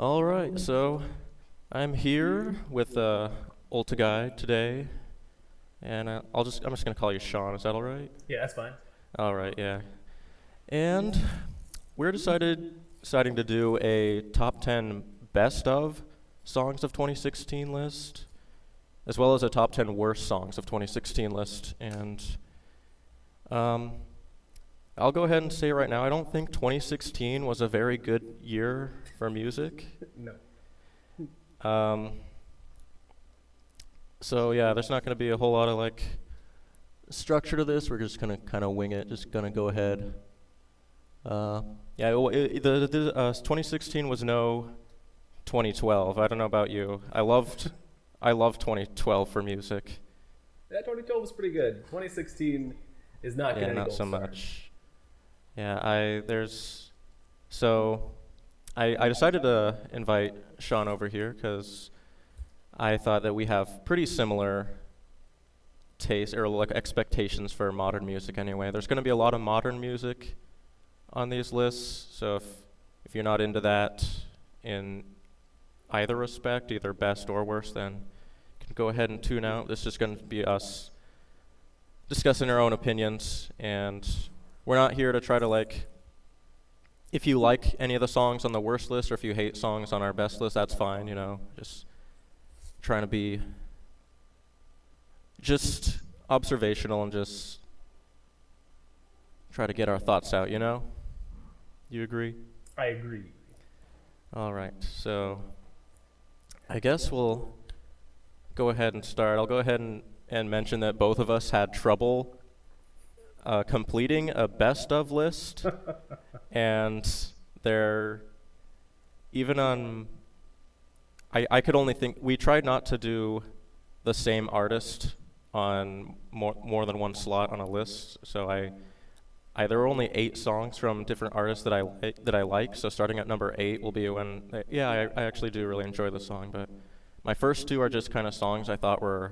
All right, so I'm here with UltaGuide today, and I'm just gonna call you Sean. Is that all right? Yeah, that's fine. All right, yeah. And we're deciding to do a top 10 best of songs of 2016 list, as well as a top 10 worst songs of 2016 list. And um, I'll go ahead and say right now, I don't think 2016 was a very good year for music. No. Um, so yeah, there's not going to be a whole lot of like structure to this. We're just gonna kind of wing it. Just gonna go ahead. Uh, yeah, the 2016 was no 2012. I don't know about you. I loved 2012 for music. That 2012 was pretty good. 2016 is not Yeah, getting any not gold so star. much. Yeah, so I decided to invite Sean over here because I thought that we have pretty similar taste or like expectations for modern music anyway. There's going to be a lot of modern music on these lists, so if you're not into that in either respect, either best or worst, then you can go ahead and tune out. This is just going to be us discussing our own opinions, and we're not here to try to like if you like any of the songs on the worst list or if you hate songs on our best list, that's fine, just trying to be just observational and just try to get our thoughts out. You agree? I agree. All right. So I guess we'll go ahead and start. I'll go ahead and mention that both of us had trouble completing a best of list, and they're even on. I could only think we tried not to do the same artist on more than one slot on a list. So there were only 8 songs from different artists that I like. So starting at number 8 will be when I actually do really enjoy the song, but my first 2 are just kind of songs I thought were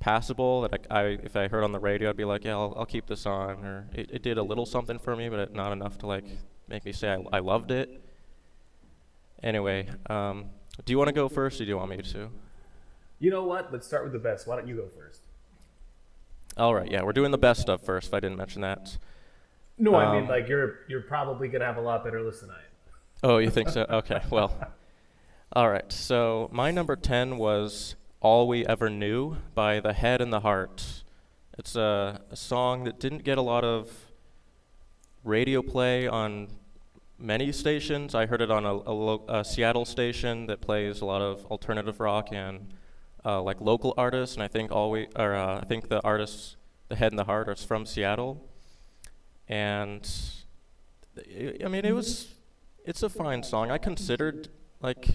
passable that if I heard on the radio I'd be like, yeah, I'll keep this on, or it did a little something for me, but not enough to like make me say I loved it. Anyway, do you want to go first or do you want me to? You know what? Let's start with the best. Why don't you go first? All right, yeah, we're doing the best of first if I didn't mention that. No, I mean Um, like you're probably gonna have a lot better list than I am. oh, you think so? Okay, well, all right, so my number 10 was All We Ever Knew by The Head and the Heart. It's a song that didn't get a lot of radio play on many stations. I heard it on a Seattle station that plays a lot of alternative rock and like local artists, and I think the artists, The Head and the Heart, are from Seattle, and I mean it's a fine song. I considered like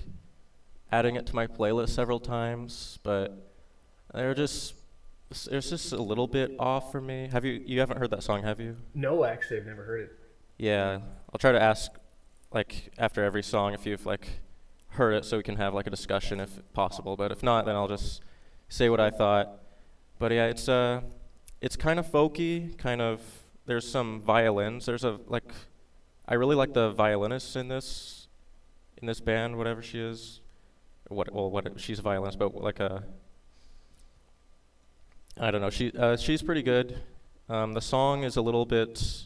adding it to my playlist several times, but they're just it's just a little bit off for me. You haven't heard that song, have you? No, actually, I've never heard it. Yeah, I'll try to ask like after every song if you've like heard it so we can have like a discussion if possible. But if not, then I'll just say what I thought. But yeah, it's kind of folky, kind of there's some violins. I really like the violinist in this band, whatever she is. She's a violinist, but like I don't know. She's pretty good. The song is a little bit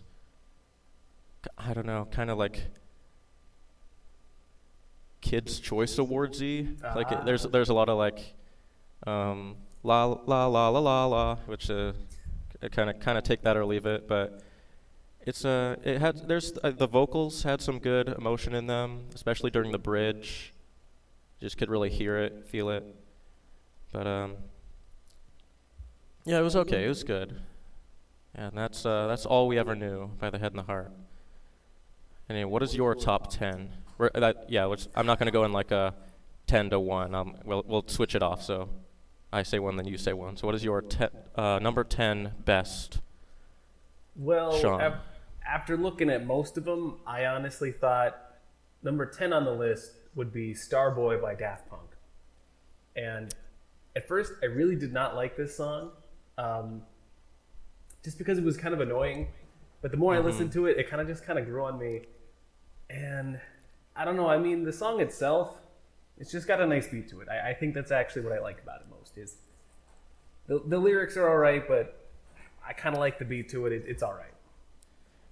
I don't know, kind of like Kids Choice Awardsy. Like there's a lot of like la la la la la la, which kind of take that or leave it. But it had there's the vocals had some good emotion in them, especially during the bridge. Just could really hear it, feel it. But yeah, it was okay. It was good. And that's All We Ever Knew by The Head and the Heart. Anyway, what is your top 10? I'm not going to go in like a 10 to 1. We'll switch it off. So I say one, then you say one. So what is your number 10 best, Well, Sean? after looking at most of them, I honestly thought number 10 on the list would be Starboy by Daft Punk. And at first, I really did not like this song, just because it was kind of annoying. But the more I listened to it, it kind of grew on me. And I don't know. I mean, the song itself, it's just got a nice beat to it. I think that's actually what I like about it most. Is the lyrics are all right, but I kind of like the beat to it. It's all right.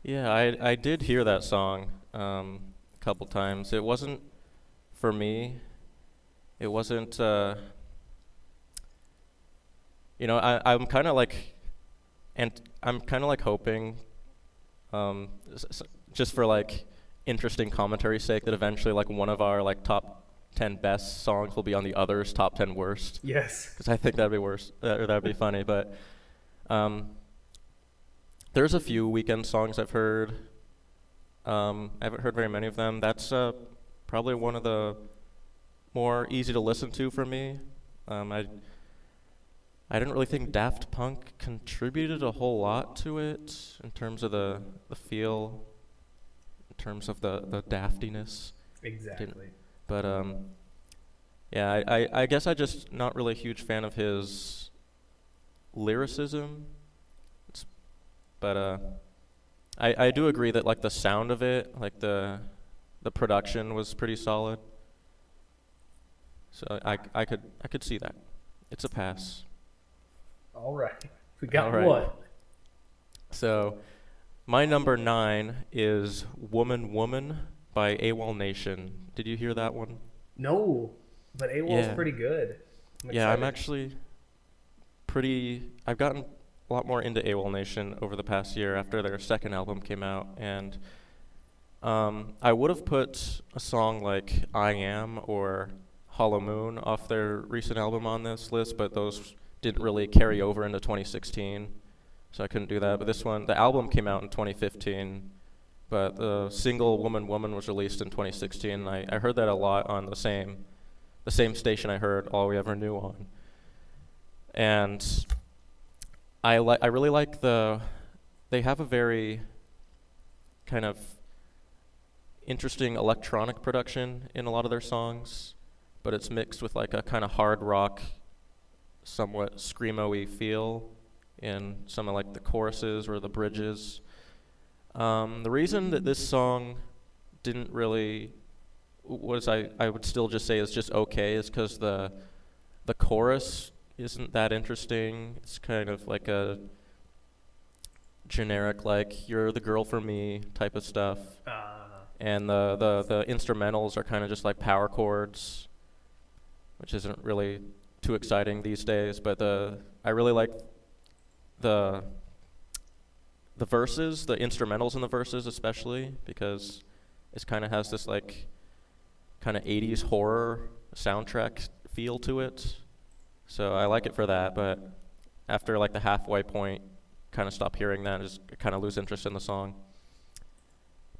Yeah, I did hear that song a couple times. It wasn't for me. It wasn't. I'm kind of like, and I'm kind of like hoping, just for like interesting commentary sake, that eventually like one of our like top 10 best songs will be on the other's top 10 worst. Yes. Because I think that'd be worse, or that'd be funny. But um, there's a few Weekend songs I've heard. I haven't heard very many of them. That's probably one of the more easy to listen to for me. I didn't really think Daft Punk contributed a whole lot to it in terms of the feel, in terms of the daftiness. Exactly. But yeah, I guess I just not really a huge fan of his lyricism. But I do agree that like the sound of it, like the production was pretty solid. So I could see that. It's a pass. All right. We got All right. one. So my number 9 is Woman Woman by AWOL Nation. Did you hear that one? No, but AWOL's Yeah. pretty good. Yeah, I'm excited. actually I've gotten a lot more into AWOL Nation over the past year after their second album came out, and I would have put a song like I Am or Hollow Moon off their recent album on this list, but those didn't really carry over into 2016, so I couldn't do that. But this one, the album came out in 2015, but the single Woman Woman was released in 2016, and I heard that a lot on the same station I heard All We Ever Knew on. And I really like they have a very kind of interesting electronic production in a lot of their songs, but it's mixed with like a kind of hard rock, somewhat screamo-y feel in some of like the choruses or the bridges. The reason that this song didn't really I would still just say is just okay is because the chorus isn't that interesting. It's kind of like a generic like you're the girl for me type of stuff. And the instrumentals are kind of just like power chords, which isn't really too exciting these days. But I really like the verses, the instrumentals in the verses especially, because it kind of has this like kind of 80s horror soundtrack feel to it. So I like it for that, but after like the halfway point, kind of stop hearing that and just kind of lose interest in the song.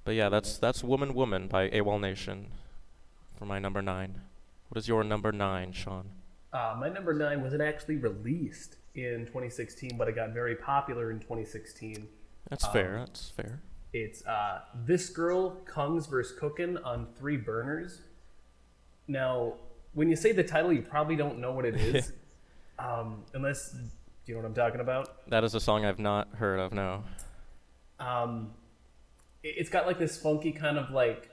But yeah, that's Woman Woman by AWOL Nation for my number 9. What is your number 9, Sean? My number 9 wasn't actually released in 2016, but it got very popular in 2016. That's fair. That's fair. It's This Girl, Congos vs. Cookin on 3 Burners. Now, when you say the title, you probably don't know what it is, unless, do you know what I'm talking about? That is a song I've not heard of, no. It's got like this funky kind of like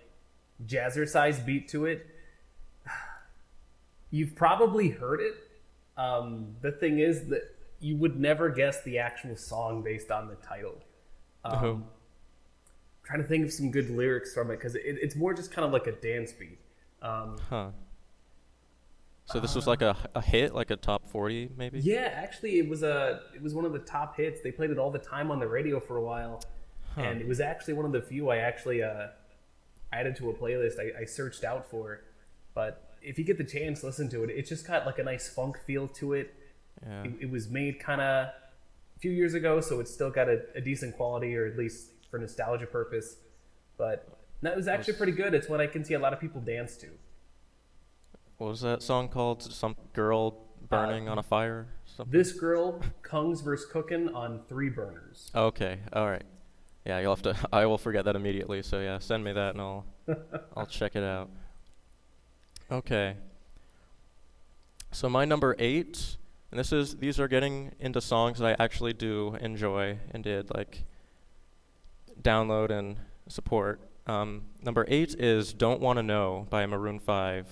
jazzercise beat to it. You've probably heard it. The thing is that you would never guess the actual song based on the title. Trying to think of some good lyrics from it because it's more just kind of like a dance beat. So this was like a hit, like a top 40 maybe? Yeah, actually, it was one of the top hits. They played it all the time on the radio for a while, and it was actually one of the few I actually added to a playlist I searched out for. But if you get the chance, listen to it. It's just got like a nice funk feel to it. Yeah. It was made kind of a few years ago, so it's still got a decent quality, or at least for nostalgia purpose. But that was actually pretty good. It's what I can see a lot of people dance to. What was that song called? Some girl burning on a fire? Something? This Girl, Congos vs. Cookin on 3 Burners. Okay, all right. Yeah, you'll have to. I will forget that immediately. So yeah, send me that and I'll check it out. Okay. So my number 8, and these are getting into songs that I actually do enjoy and did like download and support. Number 8 is Don't Wanna Know by Maroon 5.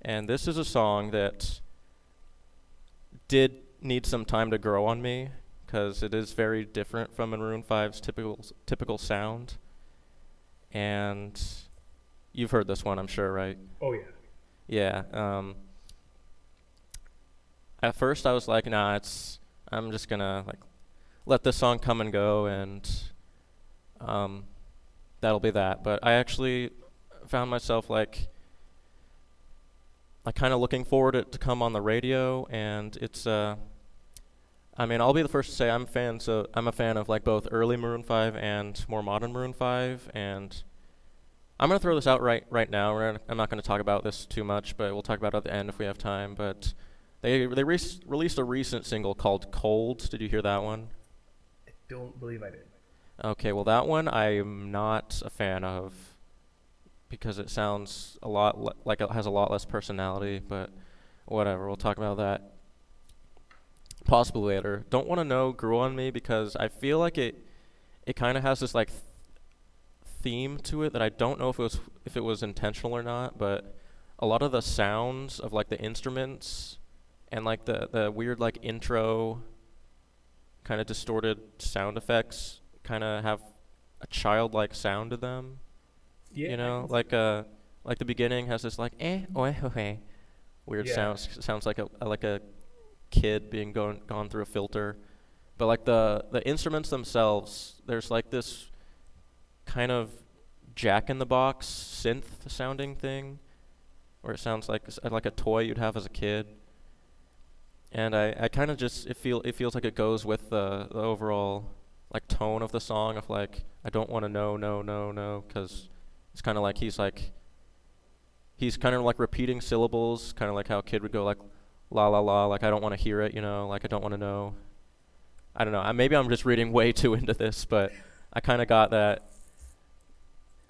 And this is a song that did need some time to grow on me because it is very different from Maroon 5's typical sound. And you've heard this one, I'm sure, right? Oh yeah. Yeah. At first I was like, nah, I'm just gonna like let this song come and go, and um, that'll be that. But I actually found myself like kind of looking forward it to come on the radio, and it's I mean, I'll be the first to say I'm a fan of like both early Maroon 5 and more modern Maroon 5, and I'm gonna throw this out right now. I'm not gonna talk about this too much, but we'll talk about it at the end if we have time. But released a recent single called "Cold." Did you hear that one? I don't believe I did. Okay, well that one I'm not a fan of because it sounds a lot like it has a lot less personality. But whatever, we'll talk about that possibly later. Don't Want to Know grew on me because I feel like it kind of has this like theme to it that I don't know if it was intentional or not, but a lot of the sounds of like the instruments and like the weird like intro kind of distorted sound effects kind of have a childlike sound to them. Yeah. You know, like the beginning has this like weird Yeah. sounds like a kid being gone through a filter. But like the instruments themselves, there's like this kind of Jack in the Box synth sounding thing where it sounds like a toy you'd have as a kid. And I kind of just it feels like it goes with the overall like tone of the song of like I don't want to know no no no because it's kind of like he's kind of like repeating syllables, kind of like how a kid would go like la la la, like I don't want to hear it, you know, like I don't want to know. I don't know. Maybe I'm just reading way too into this, but I kind of got that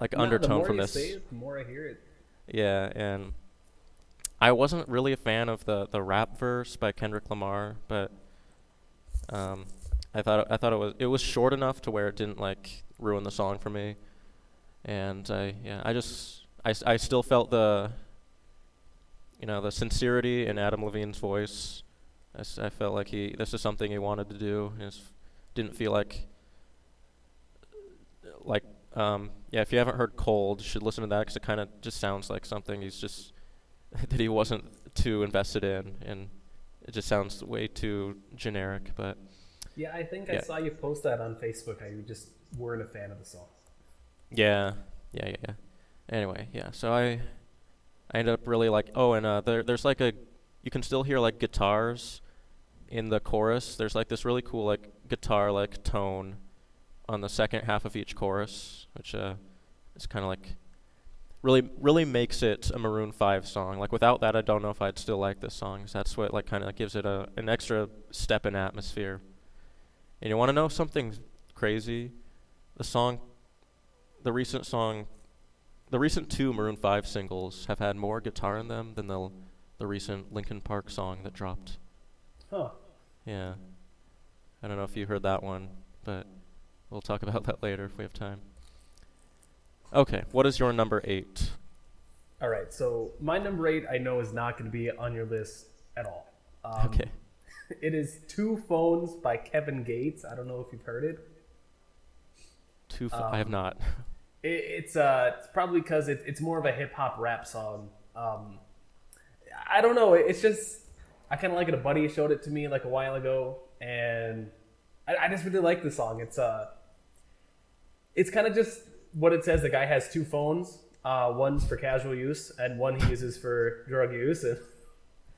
like No, undertone from the more this. you say it, the more I hear it. Yeah, and I wasn't really a fan of the rap verse by Kendrick Lamar, but I thought it was short enough to where it didn't like ruin the song for me, and I still felt the sincerity in Adam Levine's voice. I felt like this is something he wanted to do. Didn't feel like yeah. If you haven't heard Cold, you should listen to that because it kind of just sounds like something he's just that he wasn't too invested in, and it just sounds way too generic. But Yeah, I think I yeah, saw you post that on Facebook. How you just weren't a fan of the song. yeah. Anyway, yeah. So I ended up really like. Oh, and there's like you can still hear like guitars in the chorus. There's like this really cool like guitar like tone on the second half of each chorus, which is kind of like really makes it a Maroon 5 song. Like without that, I don't know if I'd still like this song. 'Cause that's what like kind of gives it an extra step in atmosphere. And you want to know something crazy? The song, the recent song, the recent two Maroon 5 singles have had more guitar in them than the recent Linkin Park song that dropped. Huh. Yeah. I don't know if you heard that one, but we'll talk about that later if we have time. Okay, what is your number 8? All right. So my number 8, I know, is not going to be on your list at all. Okay. It is Two Phones by Kevin Gates. I don't know if you've heard it. I have not. It's probably because it's more of a hip hop rap song. I don't know. It's just I kind of like it. A buddy showed it to me like a while ago, and I just really like the song. It's kind of just what it says. The guy has two phones. One's for casual use, and one he uses for drug use. And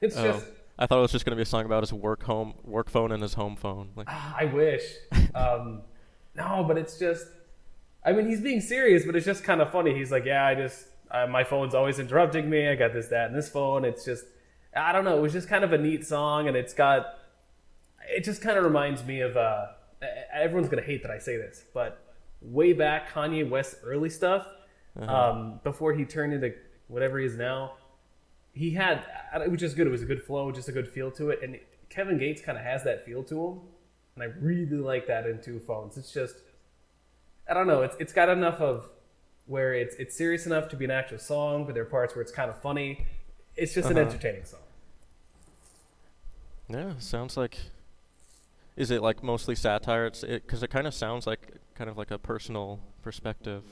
it's just. I thought it was just gonna be a song about his work phone and his home phone. Like, I wish. No, but it's just. I mean, he's being serious, but it's just kind of funny. He's like, yeah, my phone's always interrupting me. I got this, that, and this phone. It's just, I don't know. It was just kind of a neat song, and it just kind of reminds me of, everyone's going to hate that I say this, but way back, Kanye West early stuff, before he turned into whatever he is now, he had, which is good. It was a good flow, just a good feel to it. And Kevin Gates kind of has that feel to him. And I really like that in Two Phones. It's just, I don't know. It's got enough of where it's serious enough to be an actual song, but there are parts where it's kind of funny. It's just an Uh-huh. entertaining song. Yeah, sounds like. Is it like mostly satire? Because it kind of sounds like kind of like a personal perspective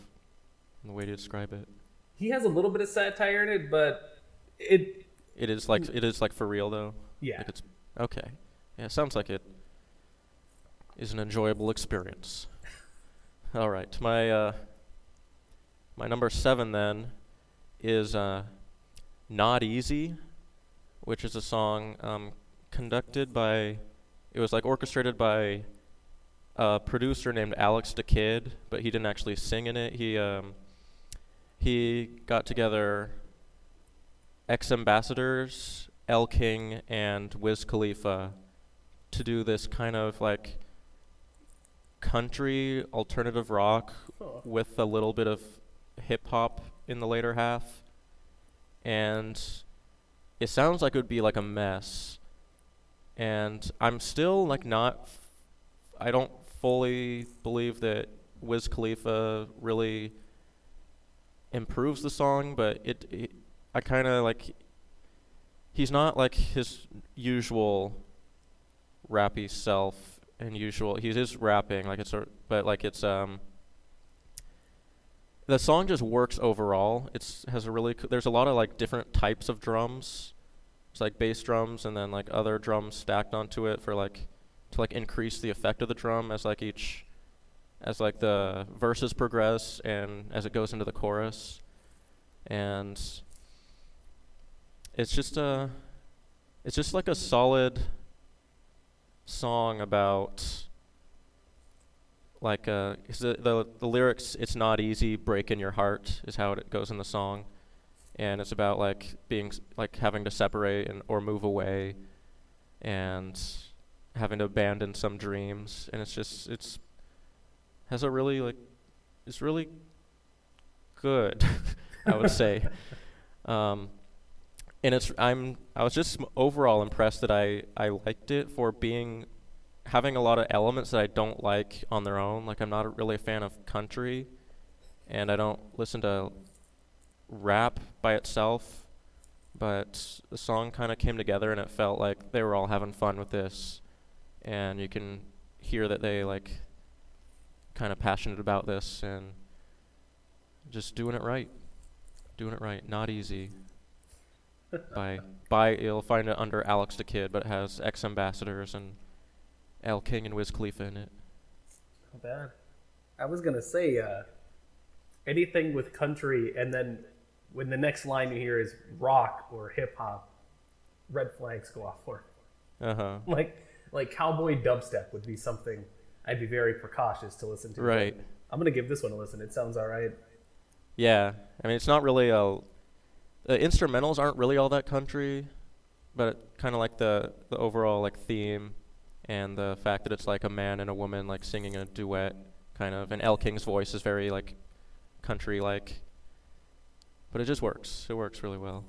in the way to describe it. He has a little bit of satire in it, but it It is like for real though. yeah. Like it's okay. Yeah, it sounds like it is an enjoyable experience. All right, my number 7 then is "Not Easy," which is a song conducted by. It was like orchestrated by a producer named Alex the Kid, but he didn't actually sing in it. He got together ex-ambassadors, El King and Wiz Khalifa to do this kind of like country alternative rock Huh. with a little bit of hip hop in the later half. And it sounds like it would be like a mess. And I'm still like not I don't fully believe that Wiz Khalifa really improves the song, but I kind of like he's not like his usual rappy self and usual he is rapping like but like it's the song just works overall. It's has a really there's a lot of like different types of drums. It's like bass drums and then like other drums stacked onto it for like to like increase the effect of the drum as like the verses progress and as it goes into the chorus. And it's just a it's just like a solid song about like 'cause the lyrics, "It's not easy breaking your heart" is how it goes in the song, and it's about like like having to separate and or move away and having to abandon some dreams, and it's has a really like it's really good. I would say. um and I was just overall impressed that I liked it for being having a lot of elements that I don't like on their own. Like I'm not really a fan of country, and I don't listen to rap by itself. But the song kind of came together, and it felt like they were all having fun with this, and you can hear that they like kind of passionate about this and just doing it right. Not easy. By you'll find it under Alex the Kid, but it has ex ambassadors and El King and Wiz Khalifa in it. Not bad. I was gonna say anything with country, and then when the next line you hear is rock or hip hop, red flags go off for. Uh huh. Like cowboy dubstep would be something I'd be very precautious to listen to. Right. But I'm gonna give this one a listen. It sounds all right. Yeah. I mean, it's not really the instrumentals aren't really all that country, but kind of like the overall like theme and the fact that it's like a man and a woman like singing a duet kind of, and El King's voice is very like country like, but it just works. It works really well.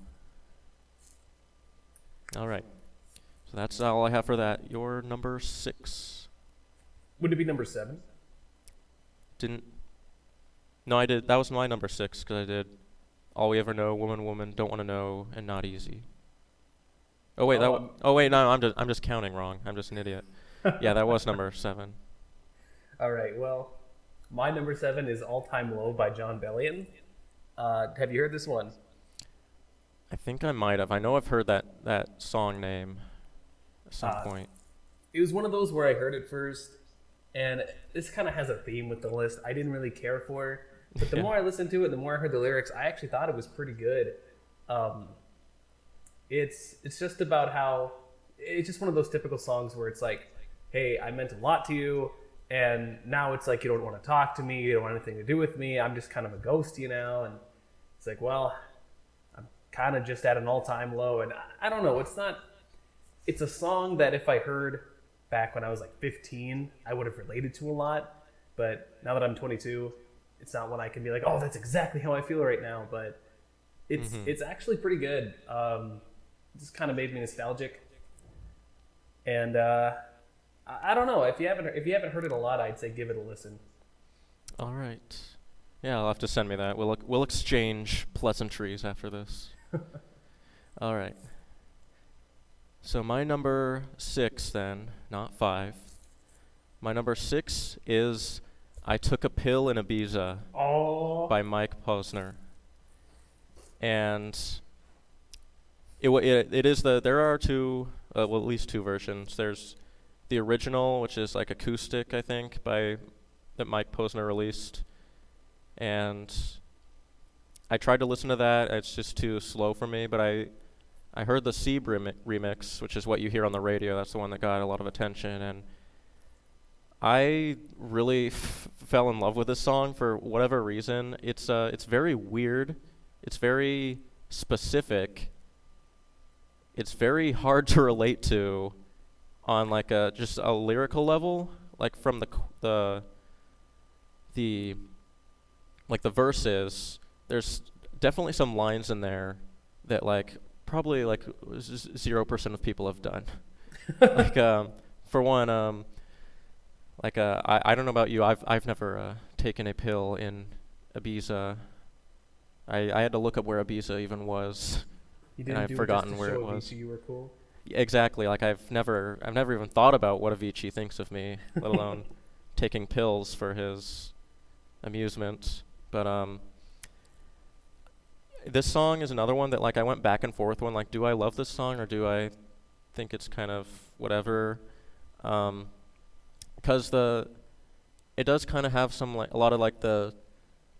All right. So that's all I have for that. Your number 6. Would it be number 7? Didn't. No, I did. That was my number 6 because I did All We Ever Know, Woman, Woman, Don't Want to Know, and Not Easy. Oh wait, oh wait, no, I'm just counting wrong. I'm just an idiot. Yeah, that was number 7. All right. Well, my number 7 is All Time Low by John Bellion. Have you heard this one? I think I might have. I know I've heard that song name at some Uh, point. It was one of those where I heard it first, and this kind of has a theme with the list I didn't really care for. But the Yeah. more I listened to it, the more I heard the lyrics, I actually thought it was pretty good. Um, it's just about how it's just one of those typical songs where it's like, hey, I meant a lot to you, and now it's like you don't want to talk to me, you don't want anything to do with me. I'm just kind of a ghost, you know. And it's like, well, I'm kind of just at an all-time low, and I don't know. It's not. It's a song that if I heard back when I was like 15, I would have related to a lot. But now that I'm 22, it's not one I can be like, oh, that's exactly how I feel right now. But it's actually pretty good. It just kind of made me nostalgic. And I don't know, if you haven't heard it a lot, I'd say give it a listen. All right. Yeah, I'll have to send me that. We'll exchange pleasantries after this. All right. So my number 6 then, not 5. My number 6 is "I Took a Pill in Ibiza" Oh, by Mike Posner. And it is there are two, well, at least two versions. There's the original, which is like acoustic, I think, that Mike Posner released. And I tried to listen to that. It's just too slow for me, but I heard the Sieb remix, which is what you hear on the radio. That's the one that got a lot of attention, and I really fell in love with this song for whatever reason. It's very weird. It's very specific. It's very hard to relate to on like a just a lyrical level, like from the like the verses. There's definitely some lines in there that like probably like 0% of people have done. Like for one, I don't know about you. I've never taken a pill in Ibiza. I had to look up where Ibiza even was, you and didn't I've do it just forgotten to where show it was. Avicii you were cool. Exactly. Like I've never even thought about what Avicii thinks of me, let alone taking pills for his amusement. But this song is another one that like I went back and forth when like, do I love this song or do I think it's kind of whatever? Because it does kind of have some like a lot of like the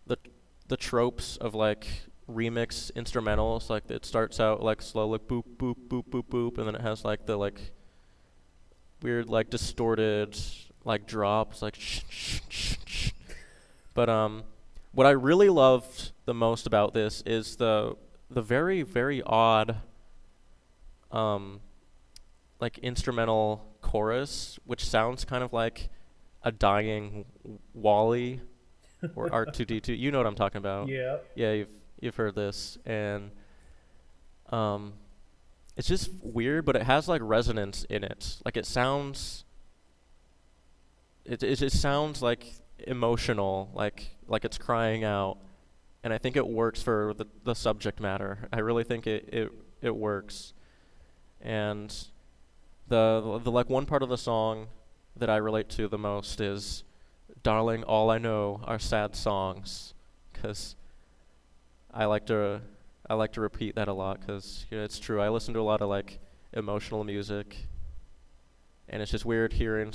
the tropes of like remix instrumentals. Like it starts out like slow, like boop boop boop boop boop, and then it has like the like weird like distorted like drops like shh, shh, shh, shh. But what I really loved the most about this is the very very odd like instrumental chorus, which sounds kind of like a dying Wally or R2D2. You know what I'm talking about? Yeah. Yeah, you've heard this, and um, it's just weird, but it has like resonance in it. Like it just sounds like emotional, like it's crying out, and I think it works for the subject matter. I really think it works, and the like one part of the song that I relate to the most is, "Darling, all I know are sad songs," because I like to I like to repeat that a lot because it's true. I listen to a lot of like emotional music, and it's just weird hearing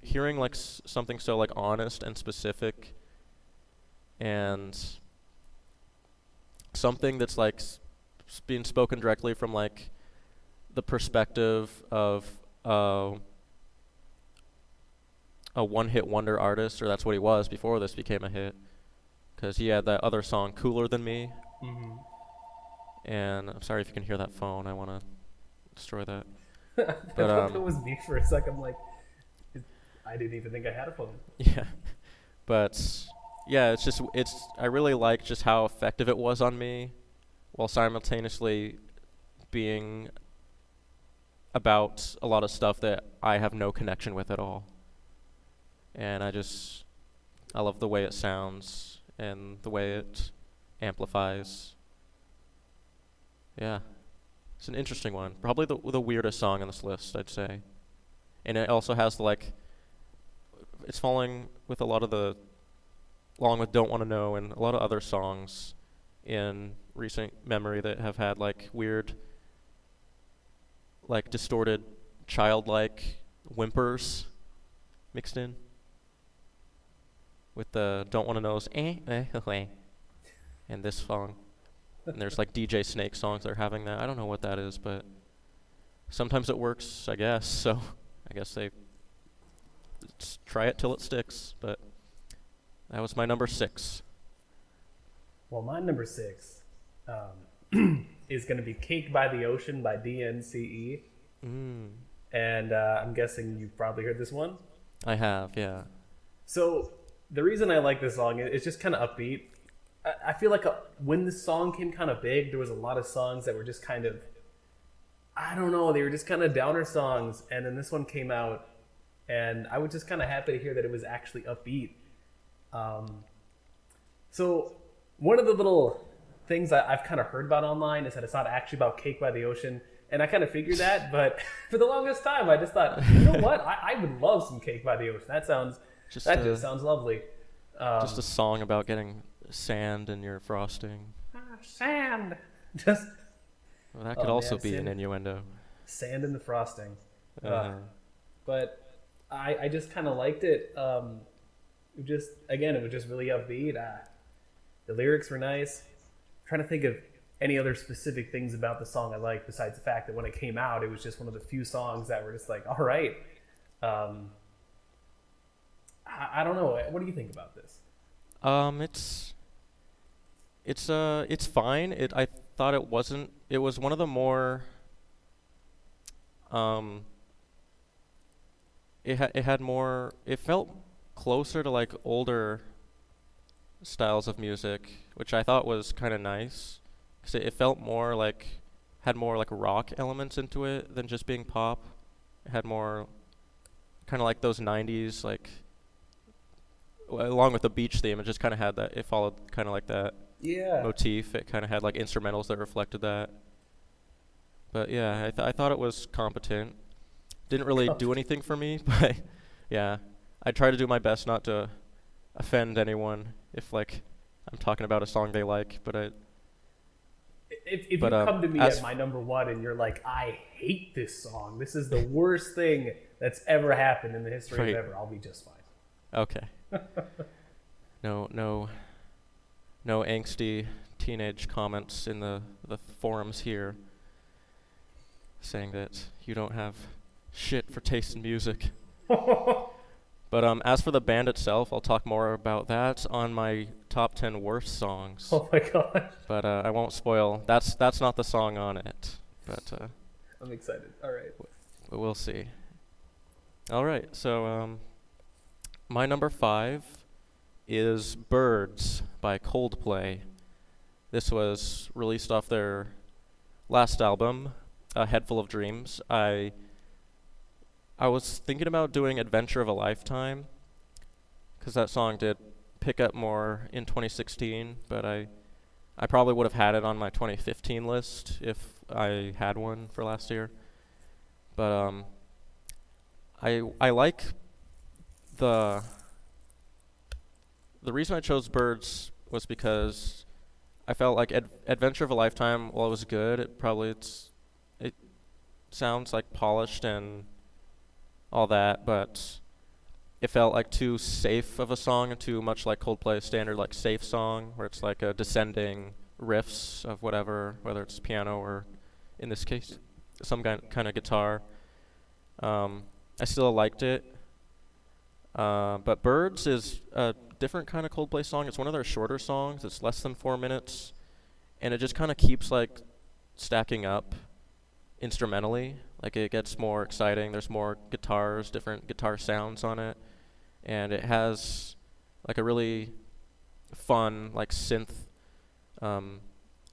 hearing like something so like honest and specific, and something that's like being spoken directly from like the perspective of a one-hit wonder artist, or that's what he was before this became a hit, because he had that other song, "Cooler Than Me," Mm-hmm. and I'm sorry if you can hear that phone. I want to destroy that. I But thought that was me for a second. I'm like, I didn't even think I had a phone. yeah, but yeah, I really like just how effective it was on me, while simultaneously being about a lot of stuff that I have no connection with at all. And I love the way it sounds and the way it amplifies. Yeah, it's an interesting one. Probably the weirdest song on this list, I'd say. And it also has it's falling with a lot of along with "Don't Want to Know" and a lot of other songs in recent memory that have had like weird, like distorted, childlike whimpers mixed in with the "Don't Want to Know's" and this song. And there's like DJ Snake songs that are having that. I don't know what that is, but sometimes it works, I guess. So I guess they try it till it sticks. But that was my number 6. Well, my number 6 is going to be "Cake by the Ocean" by DNCE. And I'm guessing you've probably heard this one. I have, yeah. So the reason I like this song is it's just kind of upbeat. I feel like when this song came kind of big, there was a lot of songs that were just kind of, I don't know, they were just kind of downer songs. And then this one came out, and I was just kind of happy to hear that it was actually upbeat. So one of the little things that I've kind of heard about online is that it's not actually about Cake by the Ocean, and I kind of figured that. But for the longest time, I just thought, you know what? I would love some Cake by the Ocean. Just That a just sounds lovely. just a song about getting sand in your frosting. Sand. Just Well, that could oh also man, be an innuendo. sand in the frosting. Uh, But I just kind of liked it. Just again, it was just really upbeat. The lyrics were nice. I'm trying to think of any other specific things about the song I liked besides the fact that when it came out, it was just one of the few songs that were just like, all right. I don't know. What do you think about this? it's it's fine. I thought it wasn't. It was one of the more um it had more. It felt closer to like older styles of music, which I thought was kind of nice, 'cause it felt more like had more like rock elements into it than just being pop. It had more kind of like those 90s like along with the beach theme. It just kind of had that. It followed kind of like that Yeah. motif. It kind of had like instrumentals that reflected that. But yeah, I thought it was competent. Didn't really do anything for me, but yeah, I try to do my best not to offend anyone if like I'm talking about a song they like. If you But come to me as at my number one and you're like, I hate this song. This is the worst thing that's ever happened in the history Right. of ever. I'll be just fine. Okay, no no angsty teenage comments in the forums here saying that you don't have shit for taste in music. But as for the band itself, I'll talk more about that on my top 10 worst songs. Oh my god. But I won't spoil. That's not the song on it. But I'm excited. All right. we'll see. All right. So my number 5 is "Birds" by Coldplay. This was released off their last album, A Head Full of Dreams. I was thinking about doing "Adventure of a Lifetime" because that song did pick up more in 2016, but I probably would have had it on my 2015 list if I had one for last year. But I like the the reason I chose "Birds" was because I felt like "Adventure of a Lifetime," while it was good, it sounds like polished and all that, but it felt like too safe of a song and too much like Coldplay's standard like safe song where it's like a descending riffs of whatever, whether it's piano or in this case some kind of guitar. I still liked it, but "Birds" is a different kind of Coldplay song. It's one of their shorter songs. It's less than 4 minutes, and it just kind of keeps like stacking up instrumentally. Like it gets more exciting. There's more guitars, different guitar sounds on it, and it has like a really fun like synth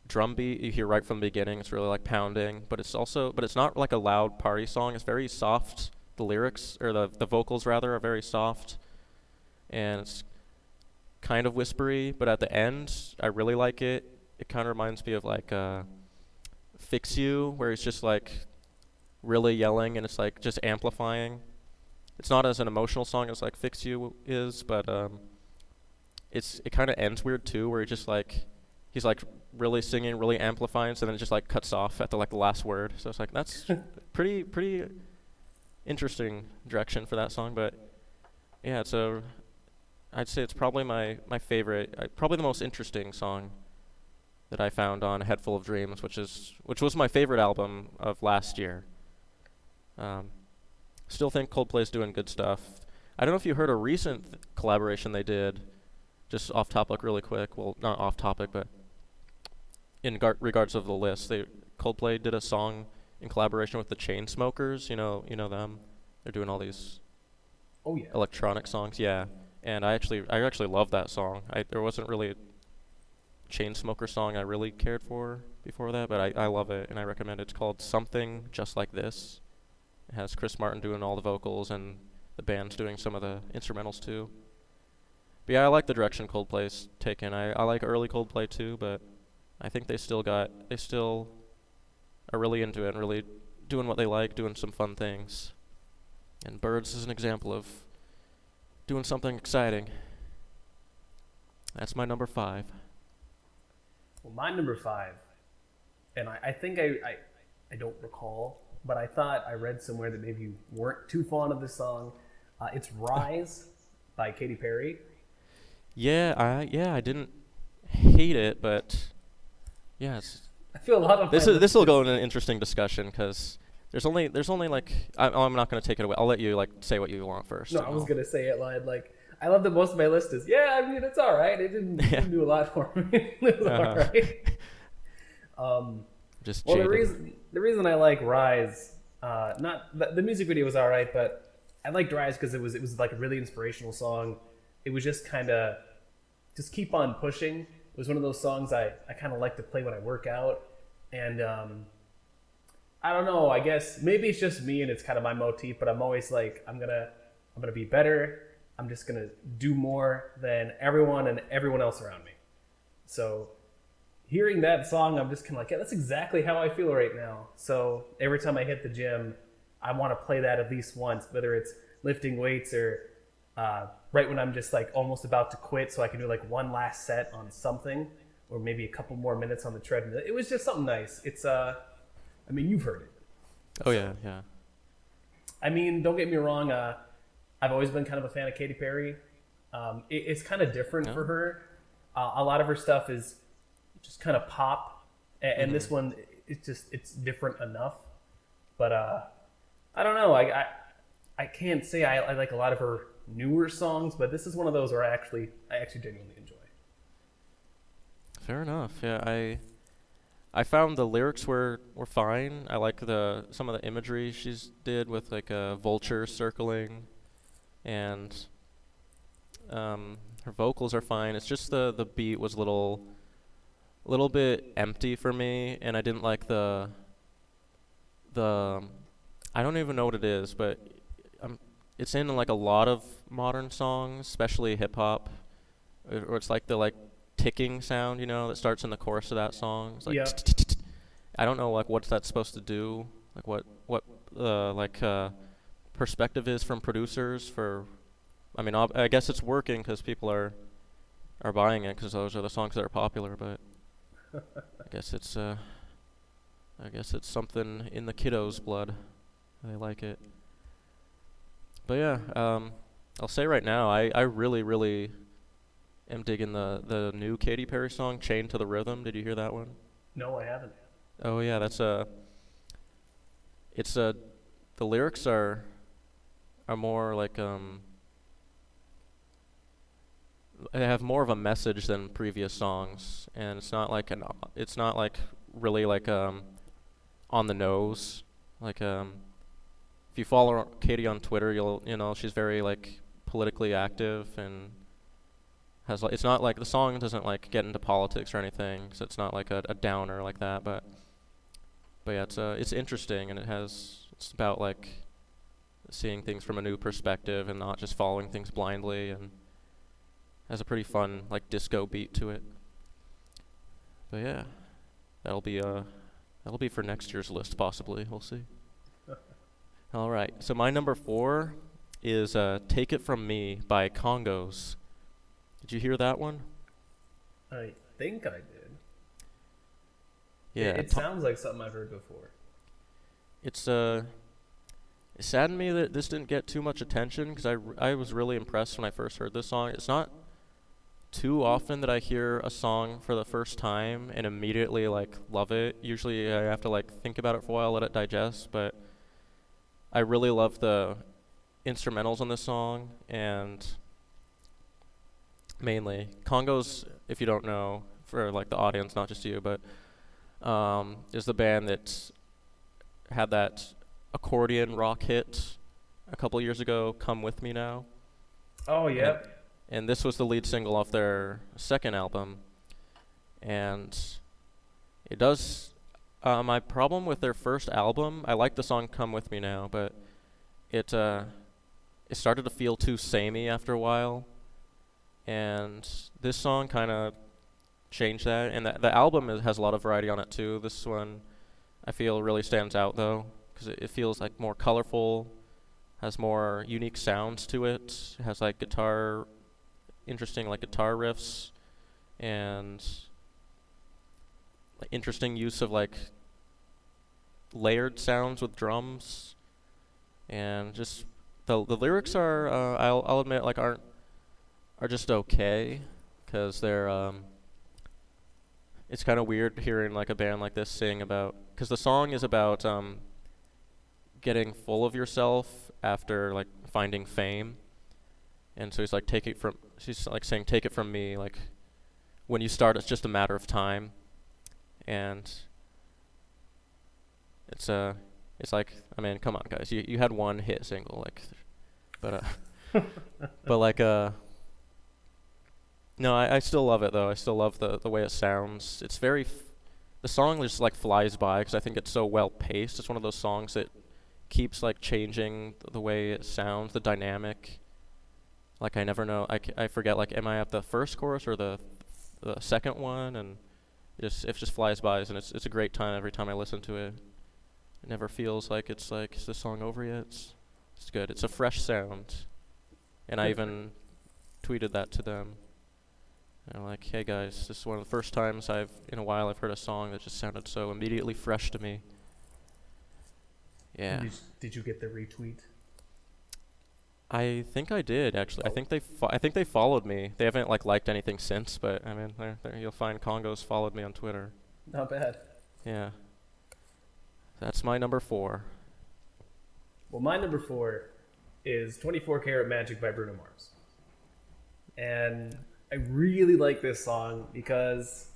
drum beat you hear right from the beginning. It's really like pounding, but it's not like a loud party song. It's very soft. The lyrics or the vocals rather are very soft, and it's kind of whispery. But at the end, I really like it. It kind of reminds me of like "Fix You," where he's just like really yelling and it's like just amplifying. It's not as an emotional song as like "Fix You" is, but it kind of ends weird too, where he's like really singing, really amplifying, so then it just like cuts off at the like the last word. So it's like that's pretty interesting direction for that song. But yeah, I'd say it's probably my favorite, probably the most interesting song that I found on "A Head Full of Dreams," which was my favorite album of last year. Still think Coldplay's doing good stuff. I don't know if you heard a recent collaboration they did, just off topic really quick. Well, not off topic, but in regards of the list, Coldplay did a song in collaboration with the Chainsmokers. You know them. They're doing all these Oh yeah. electronic songs. Yeah, and I actually love that song. There wasn't really a Chainsmoker song I really cared for before that, but I love it and I recommend it. It's called "Something Just Like This." It has Chris Martin doing all the vocals and the band's doing some of the instrumentals too. But yeah, I like the direction Coldplay's taken. I like early Coldplay too, but I think they still are really into it and really doing what they like, doing some fun things. And Birds is an example of doing something exciting. That's my number 5. Well, my number 5, and I think I don't recall, but I thought I read somewhere that maybe you weren't too fond of this song. It's Rise by Katy Perry. Yeah, I didn't hate it, but yes, I feel a lot of this will go in an interesting discussion because there's only like I'm not gonna take it away. I'll let you like say what you want first. No, I was gonna say it like I love that most of my list is I mean it's all right. It didn't do a lot for me. It was all right. Just well, jaded. the reason I like Rise, not the music video was all right, but I liked Rise because it was like a really inspirational song. It was just kind of just keep on pushing. It was one of those songs I kind of like to play when I work out, and I don't know. I guess maybe it's just me and it's kind of my motif, but I'm always like I'm gonna be better. I'm just gonna do more than everyone and everyone else around me. So hearing that song, I'm just kind of like, yeah, that's exactly how I feel right now. So every time I hit the gym, I want to play that at least once, whether it's lifting weights or right when I'm just like almost about to quit so I can do like one last set on something or maybe a couple more minutes on the treadmill. It was just something nice. It's, I mean, you've heard it. Oh, yeah. I mean, don't get me wrong. I've always been kind of a fan of Katy Perry. It's kind of different for her. A lot of her stuff is just kind of pop. And this one, it's different enough. But I don't know. I can't say I like a lot of her newer songs, but this is one of those where I actually genuinely enjoy. Fair enough. Yeah, I found the lyrics were fine. I like some of the imagery she's did with like a vulture circling, and her vocals are fine. It's just the beat was a little bit empty for me, and I didn't like the I don't even know what it is, but it's in like a lot of modern songs, especially hip hop, or it's like the like ticking sound, that starts in the chorus of that song. It's like I don't know like what's that supposed to do, like what perspective is from producers for. I mean, I guess it's working because people are buying it because those are the songs that are popular, but I guess it's something in the kiddos' blood. They like it. But yeah, I'll say right now, I really, really am digging the new Katy Perry song, Chained to the Rhythm. Did you hear that one? No, I haven't. Oh yeah, the lyrics are more like, they have more of a message than previous songs, and it's not like really like, on the nose, like, if you follow Katy on Twitter, she's very like politically active and has it's not like the song doesn't like get into politics or anything, so it's not like a downer like that. But yeah, it's interesting, and it's about like seeing things from a new perspective and not just following things blindly, and has a pretty fun like disco beat to it. But yeah, that'll be for next year's list possibly. We'll see. All right, so my number 4 is Take It From Me by Congos. Did you hear that one? I think I did. Yeah. It sounds like something I've heard before. It saddened me that this didn't get too much attention because I was really impressed when I first heard this song. It's not too often that I hear a song for the first time and immediately like love it. Usually I have to like think about it for a while, let it digest, but I really love the instrumentals on this song, and mainly Congos, if you don't know, for like the audience, not just you, but is the band that had that accordion rock hit a couple years ago, Come With Me Now. Oh, yeah. And this was the lead single off their second album, and it does. My problem with their first album, I like the song "Come With Me Now," but it started to feel too samey after a while, and this song kind of changed that. And the album has a lot of variety on it too. This one I feel really stands out though, because it feels like more colorful, has more unique sounds to it. It has like interesting like guitar riffs, and like interesting use of like layered sounds with drums, and just the lyrics are I'll admit like are just okay, because they're it's kind of weird hearing like a band like this sing about, because the song is about getting full of yourself after like finding fame, and so she's like saying take it from me, like when you start it's just a matter of time, and it's like, I mean, come on guys, you had one hit single, like, but but like no, I still love it though. I still love the way it sounds. It's the song just like flies by because I think it's so well paced. It's one of those songs that keeps like changing the way it sounds, the dynamic. Like I never know. I forget, like, am I at the first chorus or the second one? And it just flies by, and it's a great time every time I listen to it. It never feels like it's like, is this song over yet? It's good. It's a fresh sound, and I even tweeted that to them. And I'm like, hey guys, this is one of the first times in a while I've heard a song that just sounded so immediately fresh to me. Yeah. Did you get the retweet? I think I did actually. I think they followed me. They haven't like liked anything since, but I mean, there you'll find Congos followed me on Twitter. Not bad. Yeah. That's my number 4. Well, my number 4 is 24 Karat Magic by Bruno Mars. And I really like this song because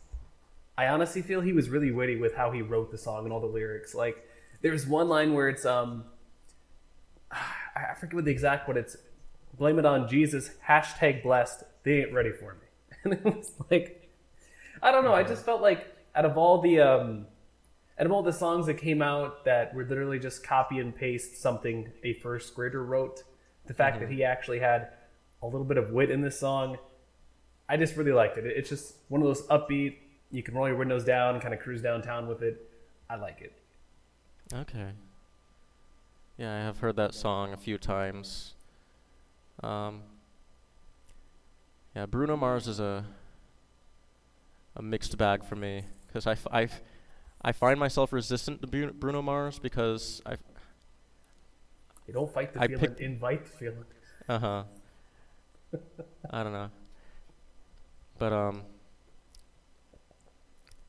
I honestly feel he was really witty with how he wrote the song and all the lyrics. Like, there's one line where it's I forget what the exact, but it's blame it on Jesus, #blessed, they ain't ready for me. And it was like, I don't know, I just felt like out of all the songs that came out that were literally just copy and paste something a first grader wrote, the fact that he actually had a little bit of wit in this song, I just really liked it. It's just one of those upbeat, you can roll your windows down and kind of cruise downtown with it. I like it. Okay. Yeah, I have heard that song a few times. Yeah, Bruno Mars is a mixed bag for me, because I find myself resistant to Bruno Mars because You don't fight the feeling, invite the feeling. I don't know, but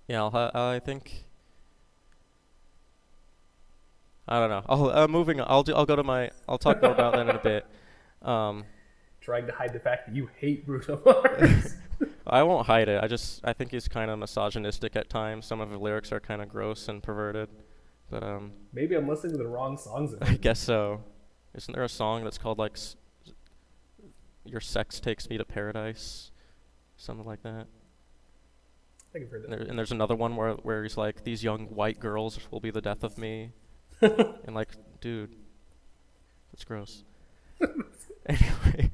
yeah, I think, I don't know. Moving on. I'll go to I'll talk more about that in a bit. Trying to hide the fact that you hate Bruno Mars. I won't hide it. I think he's kind of misogynistic at times. Some of the lyrics are kind of gross and perverted, but Maybe I'm listening to the wrong songs. I guess so. Isn't there a song that's called like "Your Sex Takes Me to Paradise," something like that? I think I've heard that. And there's another one where he's like, "These young white girls will be the death of me," and like, dude, that's gross. Anyway,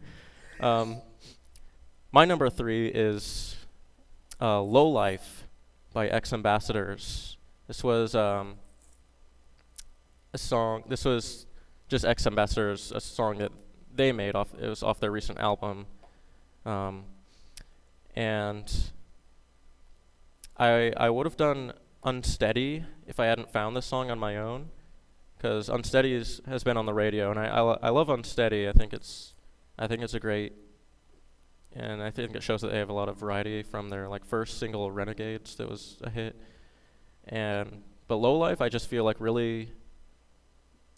my number 3 is "Low Life" by X Ambassadors. This was a song. This was just X Ambassadors, a song that they made off. It was off their recent album, and I would have done "Unsteady" if I hadn't found this song on my own, because "Unsteady" has been on the radio, and I love "Unsteady." I think it's a great, and I think it shows that they have a lot of variety from their like first single "Renegades" that was a hit, but "Low Life" I just feel like really,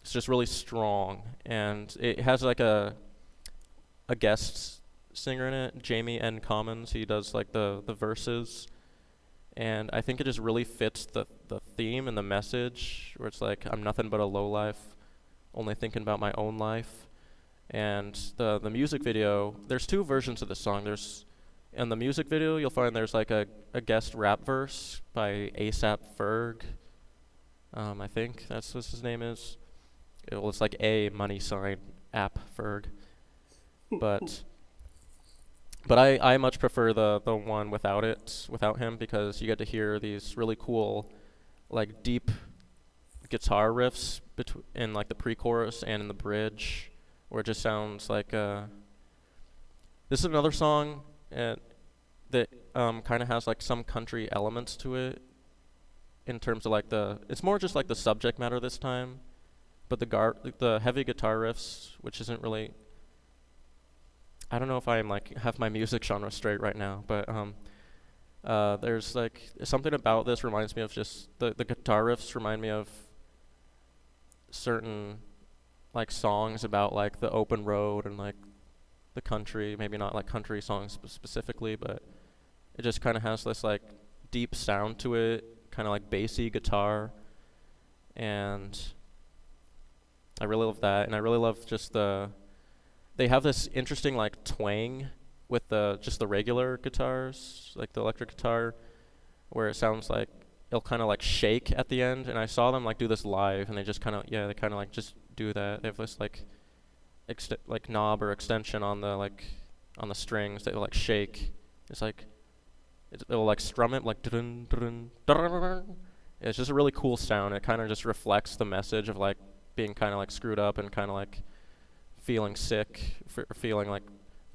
it's just really strong, and it has like a guest singer in it, Jamie N. Commons. He does like the verses, and I think it just really fits the theme and the message, where it's like, I'm nothing but a low life, only thinking about my own life. And the music video, there's 2 versions of the song. In the music video, you'll find there's like a guest rap verse by ASAP Ferg. I think that's what his name is. It's like A money sign app Ferg. But But I much prefer the one without him, because you get to hear these really cool, like deep guitar riffs in like the pre-chorus and in the bridge, where it just sounds like this is another song that kind of has like some country elements to it in terms of like it's more just like the subject matter this time, but the heavy guitar riffs, which isn't really, I don't know if I'm like have my music genre straight right now, but there's like something about this reminds me of just the guitar riffs remind me of certain like songs about like the open road and like the country, maybe not like country songs specifically, but it just kind of has this like deep sound to it, kind of like bassy guitar, and I really love that. And I really love just they have this interesting like twang with just the regular guitars, like the electric guitar, where it sounds like it'll kind of like shake at the end. And I saw them like do this live, and they just kind of like just do that. They have this like like knob or extension on the strings that will like shake. It's like it'll like strum it like dun dun dun. It's just a really cool sound. It kind of just reflects the message of like being kind of like screwed up and kind of like feeling sick, feeling like